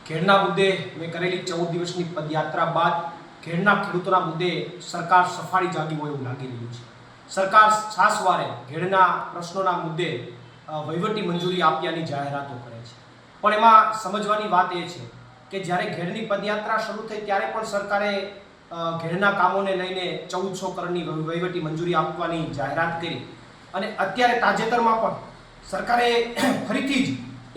ખેડના મુદ્દે મેં કરેલી 14 દિવસની પદયાત્રા બાદ ખેડના ખેડૂતોના મુદ્દે સરકાર સફાળી જાગી હોય એવું લાગી રહ્યું છે. સરકાર છાસવારે ખેડના પ્રશ્નોના મુદ્દે વહીવટી મંજૂરી આપ્યાની જાહેરાતો કરે છે, પણ એમાં સમજવાની વાત એ છે કે જ્યારે ખેડની પદયાત્રા શરૂ થઈ ત્યારે પણ સરકારે ખેડના કામોને લઈને 1400 કરોડની વહીવટી મંજૂરી આપવાની જાહેરાત કરી અને અત્યારે તાજેતરમાં પણ સરકારે ફરીથી જ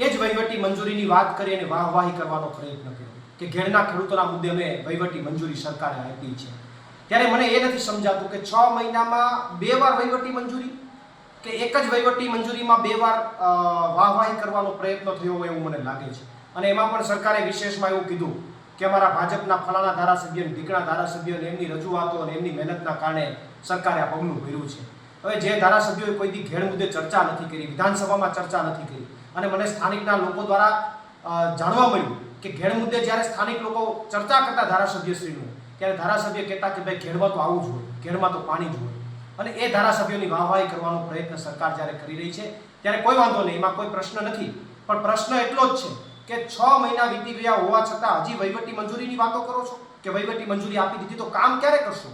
એ જ વહીવટી મંજૂરીની વાત કરી અને વાહવાહી કરવાનો પ્રયત્ન કર્યો કે ખેડના ખેડૂતોના મુદ્દે અમે વહીવટી મંજૂરી સરકારે આપી છે. ત્યારે મને એ નથી સમજાતું કે 6 મહિનામાં 2 વાર વહીવટી મંજૂરી કે એક જ વહીવટી મંજૂરીમાં 2 વાર વાહવાહી કરવાનો પ્રયત્ન થયો હોય એવું મને લાગે છે. અને એમાં પણ સરકારે વિશેષમાં એવું કીધું કે અમારા ભાજપના ફલાણા ધારાસભ્ય ઢીકણા ધારાસભ્ય એમની રજૂઆતો અને એમની મહેનતના કારણે સરકારે આ પગલું ભર્યું છે. હવે જે ધારાસભ્યોએ કોઈ દી ખેડ મુદ્દે ચર્ચા નથી કરી, વિધાનસભામાં ચર્ચા નથી કરી, અને મને સ્થાનિકના લોકો દ્વારા જાણવા મળ્યું કે ખેડ મુદ્દે જ્યારે સ્થાનિક લોકો ચર્ચા કરતા ધારાસભ્યશ્રીનું, ત્યારે ધારાસભ્ય કહેતા કે ભાઈ ખેડમાં તો આવું જ હોય, ખેડમાં તો પાણી જ હોય, અને એ ધારાસભ્યોની વાહવાહી કરવાનો પ્રયત્ન સરકાર જ્યારે કરી રહી છે ત્યારે કોઈ વાંધો નહીં, એમાં કોઈ પ્રશ્ન નથી. પણ પ્રશ્ન એટલો જ છે કે 6 મહિના વીતી ગયા હોવા છતાં હજી વહીવટી મંજૂરીની વાતો કરો છો કે વહીવટી મંજૂરી આપી દીધી તો કામ ક્યારે કરશો?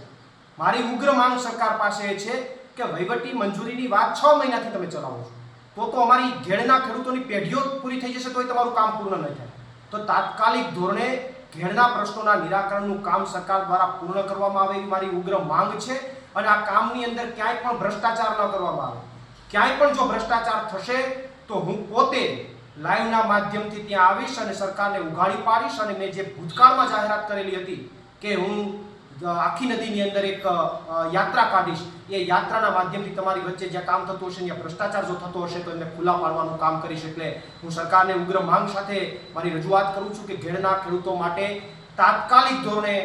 મારી ઉગ્ર માંગ સરકાર પાસે છે કે વહીવટી મંજૂરીની વાત 6 મહિનાથી તમે ચલાવો છો તો અમારી ઘેડના ખેડૂતોની પેઢીઓ પૂરી થઈ જશે તોય તમારું કામ પૂર્ણ નહીં થાય. તો તાત્કાલિક ધોરણે ઘેડના પ્રશ્નોના નિરાકરણનું કામ સરકાર દ્વારા પૂર્ણ કરવામાં આવે એવી મારી ઉગ્ર માંગ છે. અને આ કામની અંદર ક્યાંય પણ ભ્રષ્ટાચાર ન કરવામાં આવે. ક્યાંય પણ જો ભ્રષ્ટાચાર થશે તો હું પોતે લાઈવના માધ્યમથી ત્યાં આવીશ અને સરકારને ઉઘાડી પાડીશ. અને મેં જે ભૂતકાળમાં જાહેરાત કરેલી હતી કે હું આખી નદીની અંદર એક યાત્રા કાઢીશ, એ યાત્રાના માધ્યમથી તમારી વચ્ચે જ્યાં કામ થતું હશે ત્યાં ભ્રષ્ટાચાર જો થતો હશે તો એમને ખુલ્લા પાડવાનું કામ કરીશ. એટલે હું સરકારને ઉગ્ર માંગ સાથે મારી રજૂઆત કરું છું કે ઘેડના ખેડૂતો માટે તાત્કાલિક ધોરણે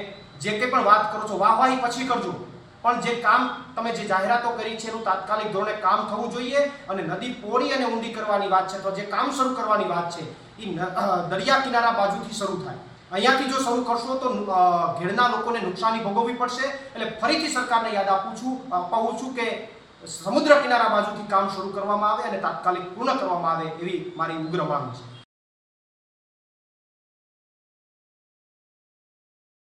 જે કંઈ પણ વાત કરો છો વાહવાહી પછી કરજો, પણ જે કામ તમે જે જાહેરાતો કરી છે એનું તાત્કાલિક ધોરણે કામ થવું જોઈએ. અને નદી પહોળી અને ઊંડી કરવાની વાત છે તો જે કામ શરૂ કરવાની વાત છે એ દરિયા કિનારા બાજુથી શરૂ થાય. અહીંયાથી જો શરૂ કરશો તો ઘેડના લોકોને નુકસાની ભોગવવી પડશે. એટલે ફરીથી સરકારને યાદ અપાવું છું કે સમુદ્ર કિનારા બાજુથી કામ શરૂ કરવામાં આવે અને તાત્કાલિક પૂર્ણ કરવામાં આવે એવી મારી ઉગ્ર માંગ છે.